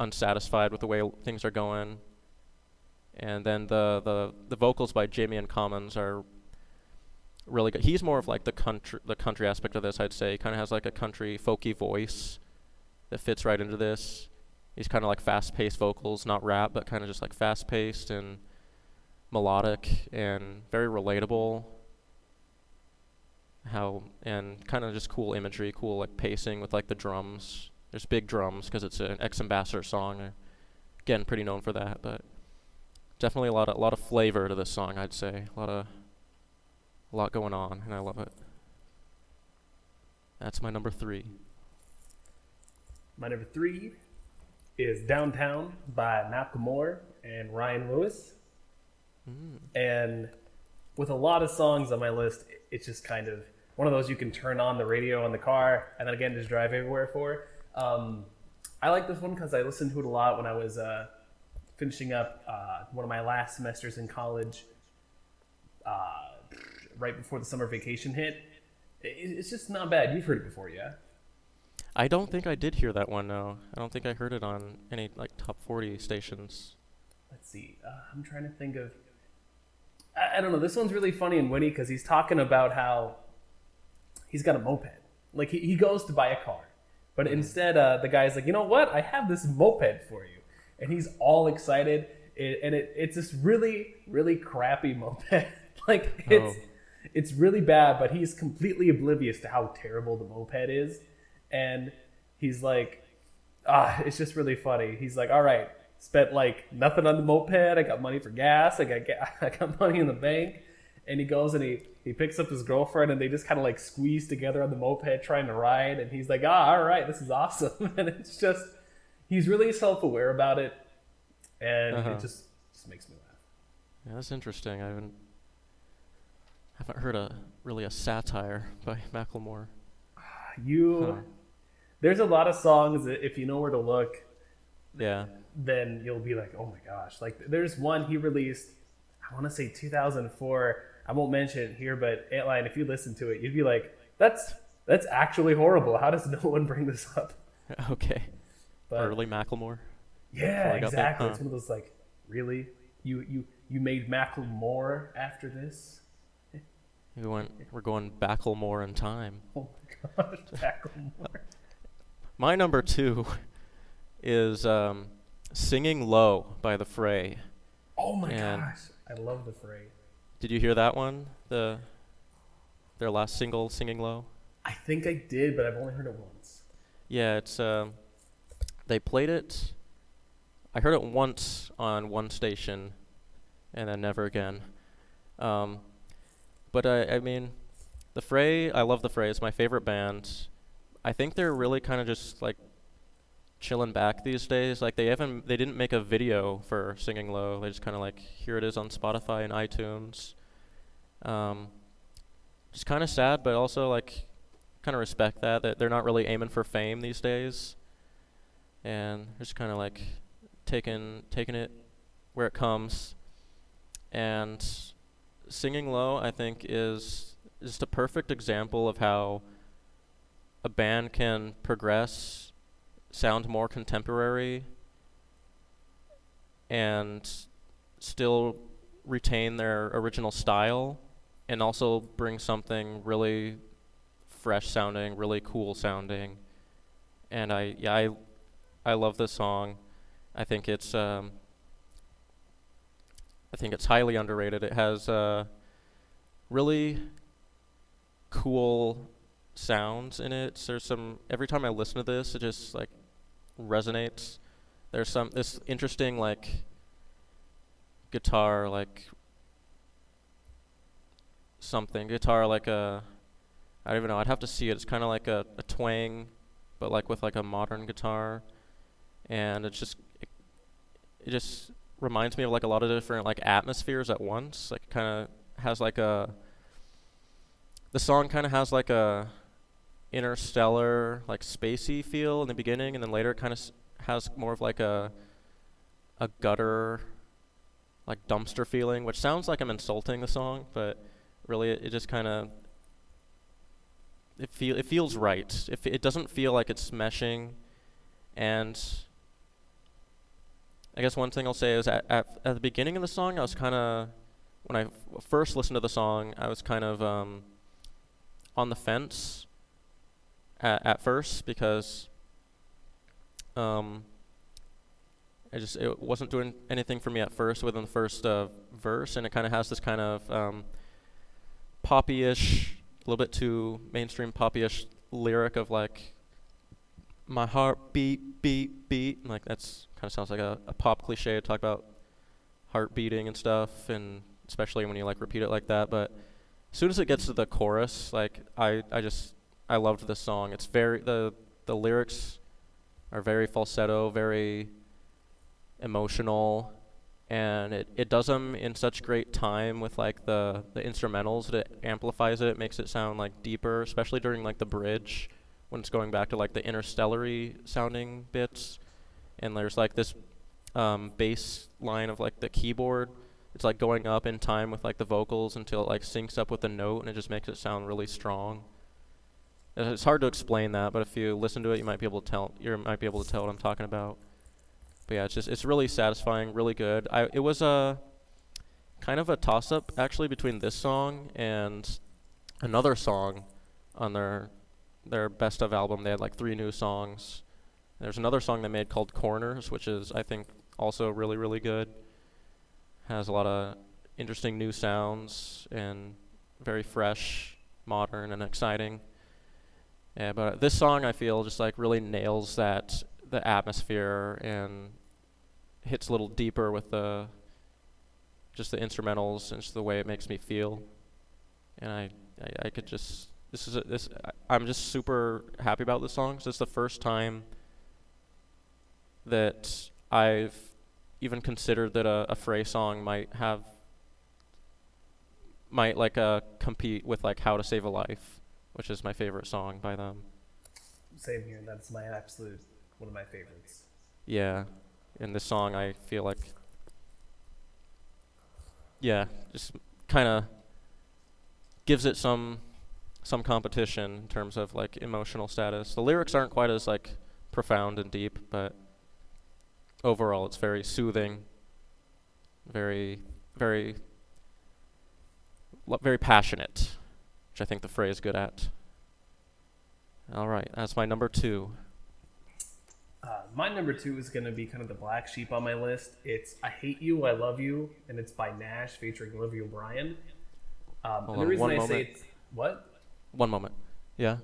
unsatisfied with the way things are going. And then the vocals by Jamie and Commons are really good. He's more of like the country aspect of this, I'd say. He kind of has like a country folky voice that fits right into this. He's kind of like fast-paced vocals, not rap, but kind of just like fast-paced and melodic and very relatable. And kind of just cool imagery, cool like pacing with like the drums. There's big drums because it's an ex-Ambassador song. Again, pretty known for that, but definitely a lot of flavor to this song, I'd say. A lot going on, and I love it. That's my number 3. My number 3 is Downtown by Macklemore and Ryan Lewis. And with a lot of songs on my list, it's just kind of one of those you can turn on the radio in the car and then again just drive everywhere for. I like this one because I listened to it a lot when I was finishing up one of my last semesters in college, right before the summer vacation hit. It's just not bad. You've heard it before, yeah? I don't think I did hear that one, no. I don't think I heard it on any like top 40 stations. Let's see. I'm trying to think of... I don't know. This one's really funny and witty because he's talking about how he's got a moped. Like, he goes to buy a car. But instead, the guy's like, you know what? I have this moped for you. And he's all excited. It's this really, really crappy moped. Like, it's really bad, but he's completely oblivious to how terrible the moped is. And he's like, it's just really funny. He's like, all right, spent like nothing on the moped. I got money for gas. I got money in the bank. And he goes and he picks up his girlfriend, and they just kind of like squeeze together on the moped trying to ride. And he's like, all right, this is awesome. And it's just, he's really self-aware about it. And it just makes me laugh. Yeah, that's interesting. I haven't heard a satire by Macklemore. There's a lot of songs that if you know where to look, yeah, then you'll be like, oh my gosh. Like, there's one he released, I want to say 2004. I won't mention it here, but Antline, if you listen to it, you'd be like, that's actually horrible. How does no one bring this up? Okay. But, early Macklemore. Yeah, exactly. It's one of those like, really? You made Macklemore after this? We're going Backlemore in time. Oh my gosh, Macklemore. My number 2 is Singing Low by The Fray. Oh my gosh, I love The Fray. Did you hear that one? Their last single, Singing Low? I think I did, but I've only heard it once. Yeah, it's they played it. I heard it once on one station, and then never again. But I mean, The Fray, I love The Fray. It's my favorite band. I think they're really kind of just like chilling back these days. Like they didn't make a video for Singing Low. They just kind of like, here it is on Spotify and iTunes. Just kind of sad, but also like kind of respect that they're not really aiming for fame these days. And they're just kind of like taking it where it comes, and Singing Low, I think, is just a perfect example of how a band can progress, sound more contemporary, and still retain their original style, and also bring something really fresh sounding, really cool sounding. And I love this song. I think it's I think it's highly underrated. It has really cool sounds in it. There's some every time I listen to this, it just like resonates. There's some this interesting like guitar like something guitar like a I don't even know. I'd have to see it. It's kind of like a twang, but like with like a modern guitar, and it just reminds me of like a lot of different like atmospheres at once. Like kind of has like a the song kind of has like a interstellar like spacey feel in the beginning, and then later it kind of has more of like a gutter like dumpster feeling, which sounds like I'm insulting the song, but really it just kind of it feels right. If it doesn't feel like it's meshing, and I guess one thing I'll say is at the beginning of the song, I was kind of when I first listened to the song, I was kind of on the fence at first because it wasn't doing anything for me at first within the first verse, and it kind of has this kind of poppy-ish, a little bit too mainstream poppy-ish lyric of like my heart beat beat beat, and like that's kind of sounds like a pop cliche to talk about heart beating and stuff, and especially when you like repeat it like that. But as soon as it gets to the chorus, like I loved this song. It's very the lyrics are very falsetto, very emotional, and it does them in such great time with like the instrumentals. That it amplifies it, makes it sound like deeper, especially during like the bridge when it's going back to like the interstellary sounding bits, and there's like this bass line of like the keyboard. It's like going up in time with like the vocals until it like syncs up with the note, and it just makes it sound really strong. It's hard to explain that, but if you listen to it, you might be able to tell. You might be able to tell what I'm talking about. But yeah, it's really satisfying, really good. It was a kind of a toss up actually between this song and another song on their best of album. They had like 3 new songs. There's another song they made called Corners, which is I think also really really good. Has a lot of interesting new sounds and very fresh, modern, and exciting. Yeah, but this song I feel just like really nails the atmosphere and hits a little deeper with the instrumentals and just the way it makes me feel. And I could just I'm just super happy about this song. 'Cause it's the first time that I've even considered that a Frey song might like compete with like How to Save a Life, which is my favorite song by them. Same here. That's my absolute one of my favorites. Yeah, in this song I feel like yeah, just kind of gives it some competition in terms of like emotional status. The lyrics aren't quite as like profound and deep, but overall it's very soothing, very very very passionate, which I think the Frey is good at. All right, that's my number 2. My number 2 is going to be kind of the black sheep on my list. It's I Hate You, I Love You, and it's by Nash featuring Olivia O'Brien. And the reason I say it's... What? One moment. Yeah.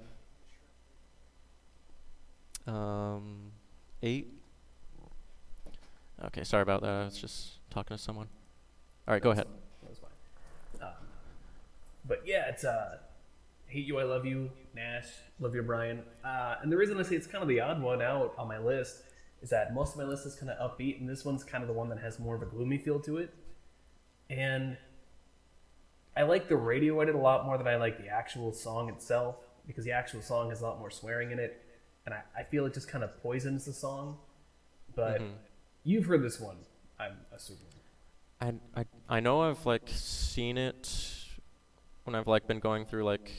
8. Okay, sorry about that. I was just talking to someone. All right, go ahead. That was fine. But yeah, it's Hate You, I Love You, Nash, Olivia O'Brien. And the reason I say it's kind of the odd one out on my list is that most of my list is kind of upbeat, and this one's kind of the one that has more of a gloomy feel to it. And I like the radio edit a lot more than I like the actual song itself, because the actual song has a lot more swearing in it, and I feel it just kind of poisons the song. But You've heard this one, I'm assuming. I know I've like seen it when I've like been going through like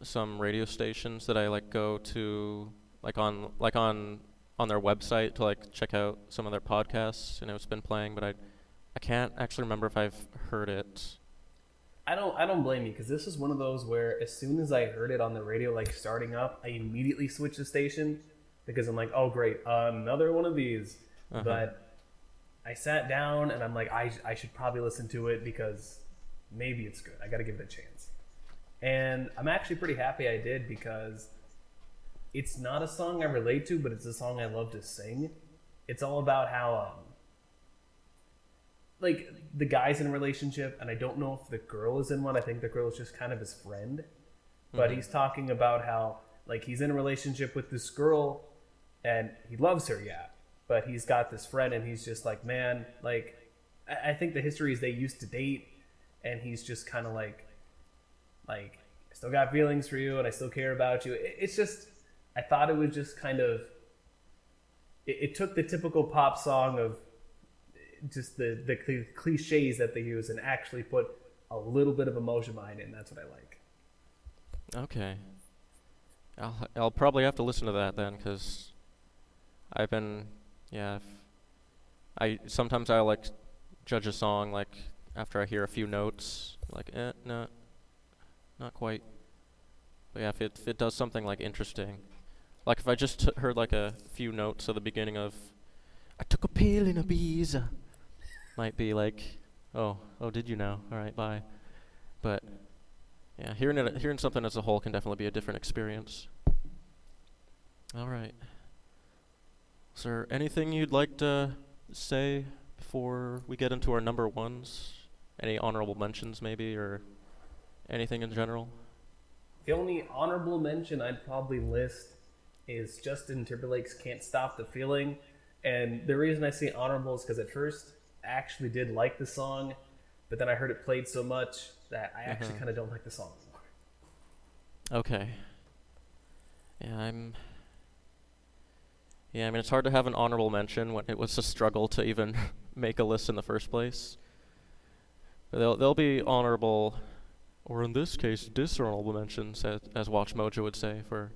some radio stations that I like go to like on their website to like check out some of their podcasts, and it's been playing, but I can't actually remember if I've heard it. I don't blame you, because this is one of those where as soon as I heard it on the radio, like starting up, I immediately switched the station because I'm like, oh great, another one of these. Uh-huh. But I sat down and I'm like, I should probably listen to it because maybe it's good. I got to give it a chance. And I'm actually pretty happy I did, because it's not a song I relate to, but it's a song I love to sing. It's all about how like the guy's in a relationship, and I don't know if the girl is in one. I think the girl is just kind of his friend, but he's talking about how like he's in a relationship with this girl and he loves her, yeah, but he's got this friend and he's just like, man, like I think the history is they used to date, and he's just kind of like I still got feelings for you and I still care about you. It's just, I thought it was just kind of it took the typical pop song of just the cliches that they use and actually put a little bit of emotion behind it, and that's what I like. Okay. I'll probably have to listen to that then, because I've been, yeah, I sometimes I like judge a song like after I hear a few notes, like no, not quite. But yeah, if it does something like interesting, like if I just heard like a few notes at the beginning of "I took a pill in Ibiza," might be like, oh, did you know? All right, bye. But yeah, hearing something as a whole can definitely be a different experience. All right. Is there anything you'd like to say before we get into our number ones? Any honorable mentions, maybe, or anything in general? The only honorable mention I'd probably list is Justin Timberlake's "Can't Stop the Feeling." And the reason I say honorable is because at first I actually did like the song, but then I heard it played so much that I actually kind of don't like the song anymore. Okay. Yeah, I mean, it's hard to have an honorable mention when it was a struggle to even make a list in the first place. But they'll be honorable, or in this case, dishonorable mentions, as Watch Mojo would say, for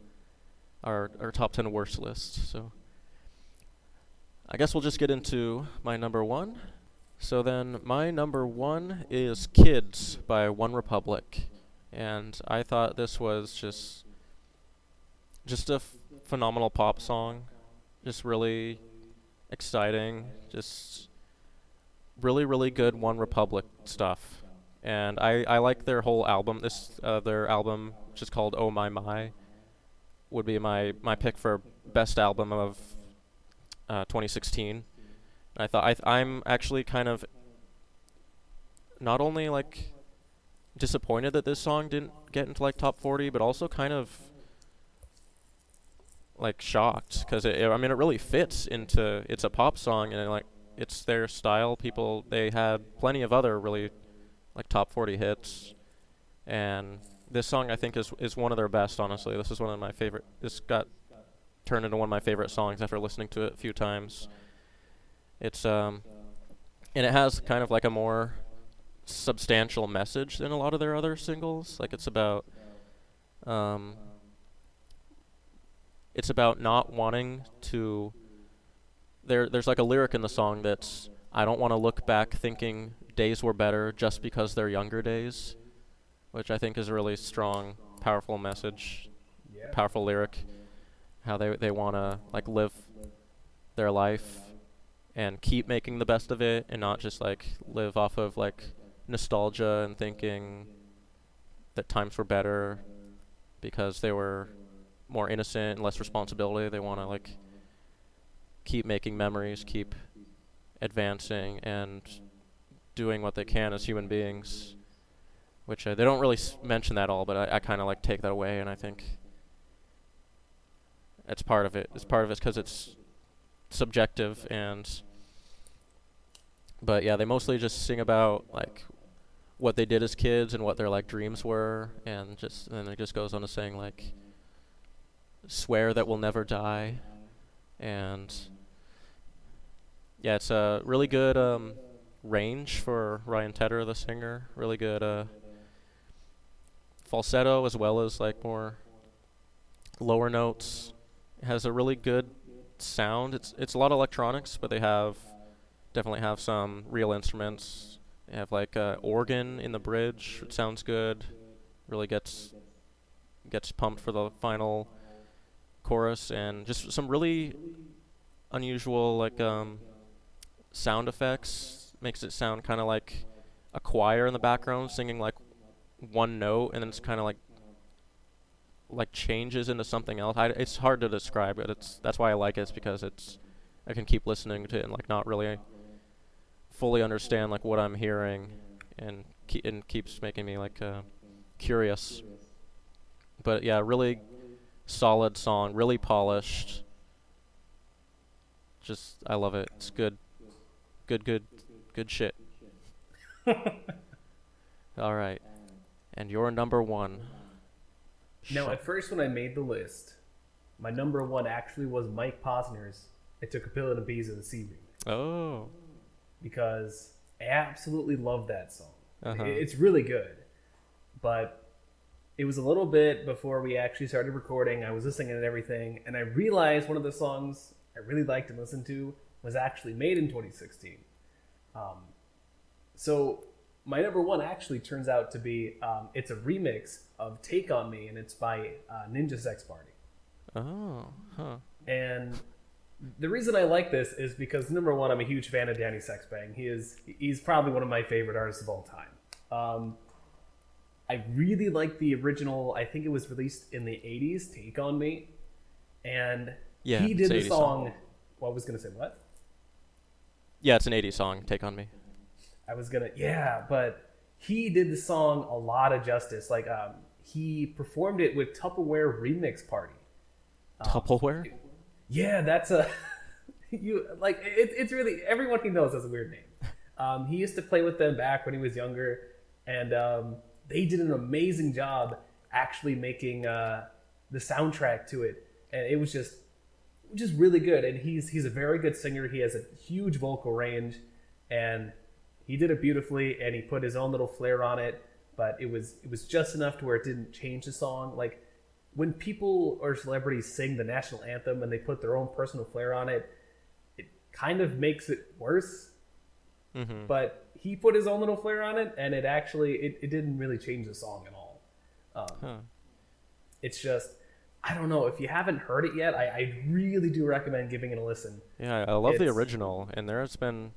our top 10 worst list. So I guess we'll just get into my number one. So then, my number one is "Kids" by One Republic, and I thought this was just a phenomenal pop song, just really exciting, just really really good One Republic stuff, and I like their whole album. Their album, which is called "Oh My My," would be my pick for best album of 2016. I thought I'm actually kind of not only like disappointed that this song didn't get into like top 40, but also kind of like shocked, because I mean it really fits into, it's a pop song, and like it's their style. They had plenty of other really like top 40 hits, and this song I think is one of their best. Honestly, this is one of my favorite. This got turned into one of my favorite songs after listening to it a few times. It's and it has kind of like a more substantial message than a lot of their other singles. Like um it's about not wanting to, there's like a lyric in the song that's, "I don't want to look back thinking days were better just because they're younger days," which I think is a really strong, powerful message, Yeah. powerful lyric. How they want to like live their life and keep making the best of it, and not just like live off of like nostalgia and thinking that times were better because they were more innocent and less responsibility. They want to like keep making memories, keep advancing and doing what they can as human beings, which they don't really mention that all, but I kind of like take that away, and I think it's part of it. It's part of it because it's subjective, but yeah, they mostly just sing about like what they did as kids and what their like dreams were, and then it just goes on to saying like, "Swear that we'll never die," and Yeah, it's a really good range for Ryan Tedder, the singer. Really good falsetto as well as like more lower notes. It has a really good sound. It's a lot of electronics, but they have definitely have some real instruments. They have like a organ in the bridge. It sounds good. Really gets pumped for the final chorus, and just some really unusual like sound effects. Makes it sound kind of like a choir in the background singing like one note, and then it's kind of like changes into something else. It's hard to describe it. That's why I like it. It's because I can keep listening to it and like not really fully understand like what I'm hearing, and keeps making me like curious. But yeah, really solid song, really polished. Just I love it. It's good, good, good, good shit. All right, and your number one. Now, at first, when I made the list, my number one actually was Mike Posner's "I Took a Pill in Ibiza" the C remix, Oh. because I absolutely love that song. Uh-huh. It's really good, but it was a little bit before we actually started recording. I was listening and everything, and I realized one of the songs I really liked and listened to was actually made in 2016. So my number one actually turns out to be it's a remix of "Take on Me," and it's by Ninja Sex Party. Oh. Huh. And the reason I like this is because, number one, I'm a huge fan of Danny Sexbang. He's probably one of my favorite artists of all time. I really like the original. I think it was released in the 80s, "Take on Me," and Yeah, he it's did the 80s song. song. Well, I was gonna say what? Yeah, it's an 80s song. Take on Me. But he did the song a lot of justice. Like, he performed it with Tupperware Remix Party. Tupperware. Yeah, that's a it's really, everyone he knows has a weird name. He used to play with them back when he was younger, and they did an amazing job actually making the soundtrack to it, and it was just really good. And he's a very good singer. He has a huge vocal range, and he did it beautifully, and he put his own little flair on it. But it was just enough to where it didn't change the song. Like, when people or celebrities sing the national anthem and they put their own personal flair on it, it kind of makes it worse. Mm-hmm. But he put his own little flair on it, and it didn't really change the song at all. It's just, I don't know, if you haven't heard it yet, I really do recommend giving it a listen. Yeah, I love the original, and there's been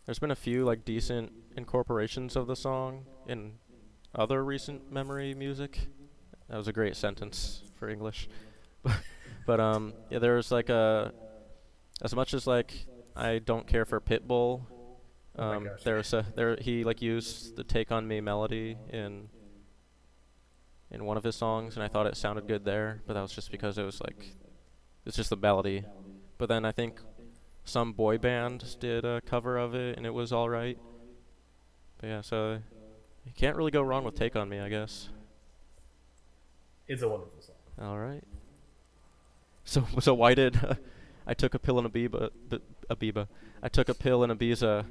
a few like decent incorporations of the song in other recent memory music. That was a great sentence for English. But yeah, there's like as much as like I don't care for Pitbull, Oh my gosh. he like used the "Take on Me" melody in one of his songs, and I thought it sounded good there, but that was just because it's just the melody. But then I think some boy band did a cover of it, and it was all right. But yeah, so you can't really go wrong with "Take on Me," I guess. It's a wonderful song. All right. So why did I took a pill in Abiba? I took a pill in Ibiza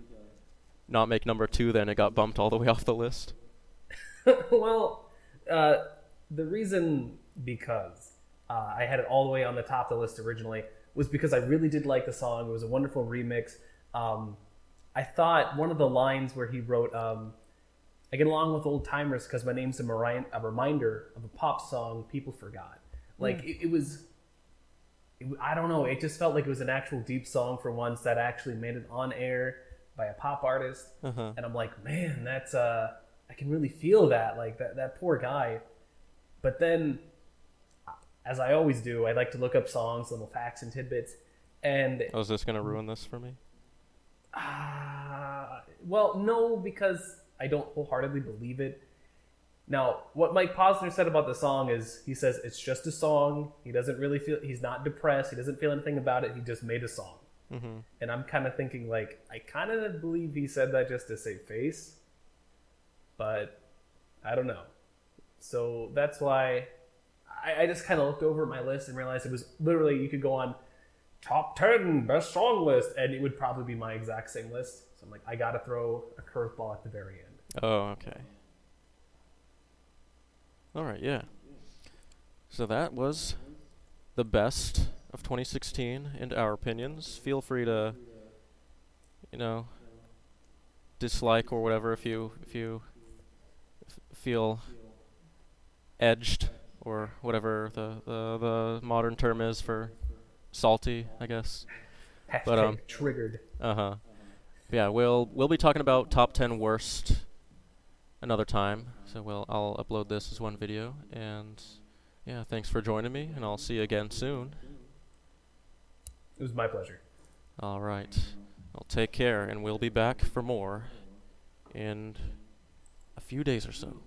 not make number 2 then? It got bumped all the way off the list. Well, the reason because I had it all the way on the top of the list originally was because I really did like the song. It was a wonderful remix. I thought one of the lines where he wrote, "I get along with old timers because my name's a reminder of a pop song people forgot." Like, I don't know. It just felt like it was an actual deep song for once that actually made it on air by a pop artist. Uh-huh. And I'm like, man, that's I can really feel that. Like, that poor guy. But then, as I always do, I like to look up songs, little facts and tidbits. And Oh, is this gonna ruin this for me? well, no, because I don't wholeheartedly believe it. Now, what Mike Posner said about the song is, he says it's just a song. He doesn't really feel, he's not depressed. He doesn't feel anything about it. He just made a song. Mm-hmm. And I'm kind of thinking, like, I kind of believe he said that just to save face. But I don't know. So that's why I just kind of looked over at my list and realized it was literally, you could go on top 10 best song list, and it would probably be my exact same list. So I'm like, I gotta throw a curveball at the very end. Oh, okay. All right, yeah. So that was the best of 2016 in our opinions. Feel free to, you know, dislike or whatever if you feel edged or whatever the modern term is for salty, I guess. But Hashtag triggered. uh-huh. Yeah, we'll be talking about top 10 worst another time. So I'll upload this as one video, and yeah, thanks for joining me, and I'll see you again soon. It was my pleasure. All right. Well, take care, and we'll be back for more in a few days or so.